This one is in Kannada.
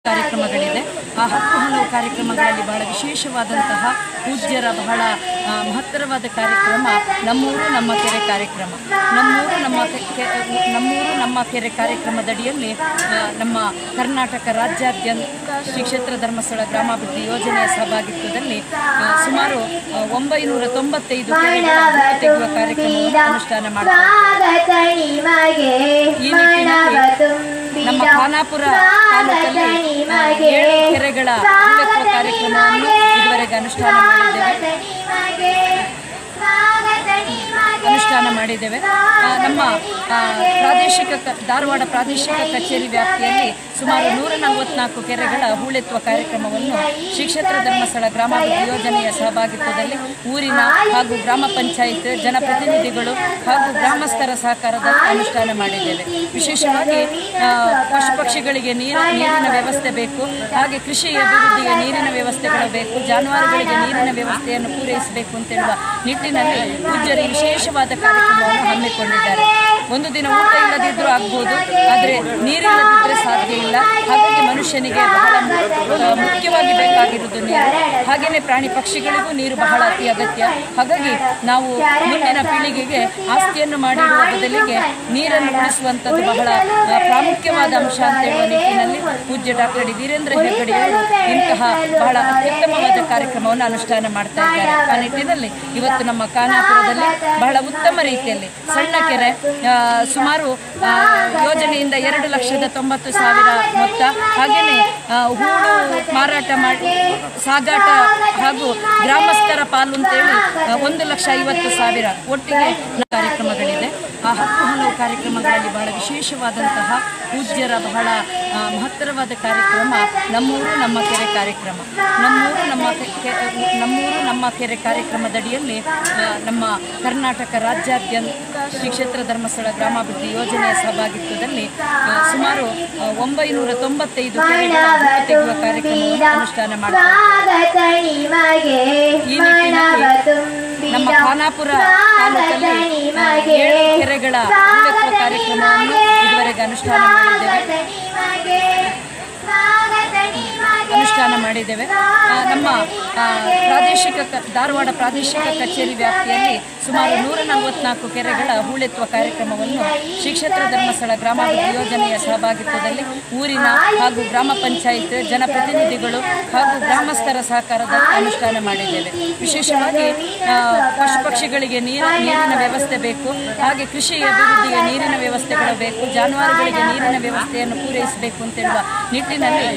ಕಾರ್ಯಕ್ರಮಗಳಿದೆ. ಆ ಹತ್ತು ಹಲವು ಕಾರ್ಯಕ್ರಮಗಳಲ್ಲಿ ಬಹಳ ವಿಶೇಷವಾದಂತಹ ಪೂಜ್ಯರ ಬಹಳ ಮಹತ್ತರವಾದ ಕಾರ್ಯಕ್ರಮ ನಮ್ಮೂರು ನಮ್ಮ ಕೆರೆ ಕಾರ್ಯಕ್ರಮ. ನಮ್ಮೂರು ನಮ್ಮ ಕೆರೆ ಕಾರ್ಯಕ್ರಮದಡಿಯಲ್ಲಿ ನಮ್ಮ ಕರ್ನಾಟಕ ರಾಜ್ಯಾದ್ಯಂತ ಶ್ರೀ ಕ್ಷೇತ್ರ ಧರ್ಮಸ್ಥಳ ಗ್ರಾಮಾಭಿವೃದ್ಧಿ ಯೋಜನೆಯ ಸಹಭಾಗಿತ್ವದಲ್ಲಿ ಸುಮಾರು 995 ಕೆರೆಗಳ ಹುಟ್ಟು ತೆಗೆಯುವ ಕಾರ್ಯಕ್ರಮವನ್ನು ಅನುಷ್ಠಾನ ಮಾಡುತ್ತಾರೆ. ಈ ನಿಟ್ಟಿನಲ್ಲಿ ನಮ್ಮ ಖಾನಾಪುರ ತಾಲೂಕಲ್ಲಿ 7 ಕೆರೆಗಳ ಹೂಳೆತ್ತುವ ಕಾರ್ಯಕ್ರಮವನ್ನು ಇದುವರೆಗೆ ಅನುಷ್ಠಾನ ಮಾಡಿದ್ದೇವೆ. ನಮ್ಮ ಧಾರವಾಡ ಪ್ರಾದೇಶಿಕ ಕಚೇರಿ ವ್ಯಾಪ್ತಿಯಲ್ಲಿ ಸುಮಾರು 144 ಕೆರೆಗಳ ಹೂಳೆತ್ತುವ ಕಾರ್ಯಕ್ರಮವನ್ನು ಶ್ರೀ ಕ್ಷೇತ್ರ ಧರ್ಮಸ್ಥಳ ಗ್ರಾಮಾಭಿವೃದ್ಧಿ ಯೋಜನೆಯ ಸಹಭಾಗಿತ್ವದಲ್ಲಿ ಊರಿನ ಹಾಗೂ ಗ್ರಾಮ ಪಂಚಾಯತ್ ಜನಪ್ರತಿನಿಧಿಗಳು ಹಾಗೂ ಗ್ರಾಮಸ್ಥರ ಸಹಕಾರದಲ್ಲಿ ಅನುಷ್ಠಾನ ಮಾಡಿದ್ದೇವೆ. ವಿಶೇಷವಾಗಿ ಪಶು ಪಕ್ಷಿಗಳಿಗೆ ನೀರಿನ ವ್ಯವಸ್ಥೆ ಬೇಕು, ಹಾಗೆ ಕೃಷಿ ಅಭಿವೃದ್ಧಿಗೆ ನೀರಿನ ವ್ಯವಸ್ಥೆಗಳು ಬೇಕು, ಜಾನುವಾರುಗಳಿಗೆ ನೀರಿನ ವ್ಯವಸ್ಥೆಯನ್ನು ಪೂರೈಸಬೇಕು ಅಂತ ಹೇಳುವ ನಿಟ್ಟಿನಲ್ಲಿ ಪೂಜ್ಯರು ವಿಶೇಷವಾದ ಕಾರ್ಯಕ್ರಮವನ್ನು ಹಮ್ಮಿಕೊಂಡಿದ್ದಾರೆ. ಒಂದು ದಿನ ಊಟ ಇಲ್ಲದಿದ್ದರೂ ಆಗ್ಬೋದು, ಆದರೆ ನೀರಿಲ್ಲದಿದ್ದರೆ ಸಾಧ್ಯ ಇಲ್ಲ. ಹಾಗಾಗಿ ಮನುಷ್ಯನಿಗೆ ಬಹಳ ಮುಖ್ಯವಾಗಿ ಬೇಕಾಗಿರುವುದು ನೀರು. ಹಾಗೆಯೇ ಪ್ರಾಣಿ ಪಕ್ಷಿಗಳಿಗೂ ನೀರು ಬಹಳ ಅತಿ ಅಗತ್ಯ. ಹಾಗಾಗಿ ನಾವು ಮುಂದಿನ ಪೀಳಿಗೆಗೆ ಆಸ್ತಿಯನ್ನು ಮಾಡಿಡುವ ಬದಲಿಗೆ ನೀರನ್ನು ಉಳಿಸುವಂಥದ್ದು ಬಹಳ ಪ್ರಾಮುಖ್ಯವಾದ ಅಂಶ ಅಂತ ಹೇಳುವ ನಿಟ್ಟಿನಲ್ಲಿ ಪೂಜ್ಯ ಡಾಕ್ಟರ್ ಡಿ ವೀರೇಂದ್ರ ಹೆಗ್ಗಡೆಯವರು ಇಂತಹ ಬಹಳ ಅತ್ಯುತ್ತಮವಾದ ಕಾರ್ಯಕ್ರಮವನ್ನು ಅನುಷ್ಠಾನ ಮಾಡ್ತಾ ಇದ್ದಾರೆ. ಆ ನಿಟ್ಟಿನಲ್ಲಿ ಇವತ್ತು ನಮ್ಮ ಖಾನಾಪುರದಲ್ಲಿ ಬಹಳ ಉತ್ತಮ ರೀತಿಯಲ್ಲಿ ಸಣ್ಣ ಕೆರೆ ಸುಮಾರು ಯೋಜನೆಯಿಂದ 2,90,000 ಮೊತ್ತ, ಹಾಗೆಯೇ ಹೂಳು ಮಾರಾಟ ಮಾಡಿ ಸಾಗಾಟ ಹಾಗೂ ಗ್ರಾಮಸ್ಥರ ಪಾಲು ಅಂತೇಳಿ 1,50,000 ಒಟ್ಟಿಗೆ ಕಾರ್ಯಕ್ರಮಗಳಿದೆ. ಆ ಹತ್ತು ಹಲವು ಕಾರ್ಯಕ್ರಮಗಳಲ್ಲಿ ಬಹಳ ವಿಶೇಷವಾದಂತಹ ಪೂಜ್ಯರ ಬಹಳ ಮಹತ್ತರವಾದ ಕಾರ್ಯಕ್ರಮ ನಮ್ಮೂರು ನಮ್ಮ ಕೆರೆ ಕಾರ್ಯಕ್ರಮ. ನಮ್ಮೂರು ನಮ್ಮ ಕೆರೆ ಕಾರ್ಯಕ್ರಮದಡಿಯಲ್ಲಿ ನಮ್ಮ ಕರ್ನಾಟಕ ರಾಜ್ಯಾದ್ಯಂತ ಶ್ರೀ ಕ್ಷೇತ್ರ ಧರ್ಮಸ್ಥಳ ಗ್ರಾಮಾಭಿವೃದ್ಧಿ ಯೋಜನೆಯ ಸಹಭಾಗಿತ್ವದಲ್ಲಿ ಸುಮಾರು 995 ಕೆರೆಗಳ ಹುಟ್ಟು ತೆಗೆಯುವ ಕಾರ್ಯಕ್ರಮವನ್ನು ಅನುಷ್ಠಾನ ಮಾಡುತ್ತಾರೆ. ಈ ನಿಟ್ಟಿನಲ್ಲಿ ನಮ್ಮ ಖಾನಾಪುರ ತಾಲೂಕಲ್ಲಿ 7 ಕೆರೆಗಳ ಹೂಳೆತ್ತುವ ಕಾರ್ಯಕ್ರಮವನ್ನು ಇದುವರೆಗೆ ಅನುಷ್ಠಾನ ಮಾಡಿದ್ದೇವೆ. ನಮ್ಮ ಧಾರವಾಡ ಪ್ರಾದೇಶಿಕ ಕಚೇರಿ ವ್ಯಾಪ್ತಿಯಲ್ಲಿ ಸುಮಾರು 144 ಕೆರೆಗಳ ಹೂಳೆತ್ತುವ ಕಾರ್ಯಕ್ರಮವನ್ನು ಶ್ರೀ ಕ್ಷೇತ್ರ ಧರ್ಮಸ್ಥಳ ಗ್ರಾಮಾಭಿವೃದ್ಧಿ ಯೋಜನೆಯ ಸಹಭಾಗಿತ್ವದಲ್ಲಿ ಊರಿನ ಹಾಗೂ ಗ್ರಾಮ ಪಂಚಾಯತ್ ಜನಪ್ರತಿನಿಧಿಗಳು ಹಾಗೂ ಗ್ರಾಮಸ್ಥರ ಸಹಕಾರದಲ್ಲಿ ಅನುಷ್ಠಾನ ಮಾಡಿದ್ದೇವೆ. ವಿಶೇಷವಾಗಿ ಪಶು ಪಕ್ಷಿಗಳಿಗೆ ನೀರಿನ ವ್ಯವಸ್ಥೆ ಬೇಕು, ಹಾಗೆ ಕೃಷಿ ಅಭಿವೃದ್ಧಿಗೆ ನೀರಿನ ವ್ಯವಸ್ಥೆಗಳು ಬೇಕು, ಜಾನುವಾರುಗಳಿಗೆ ನೀರಿನ ವ್ಯವಸ್ಥೆಯನ್ನು ಪೂರೈಸಬೇಕು ಅಂತ ಹೇಳುವ ನಿಟ್ಟಿನಲ್ಲಿ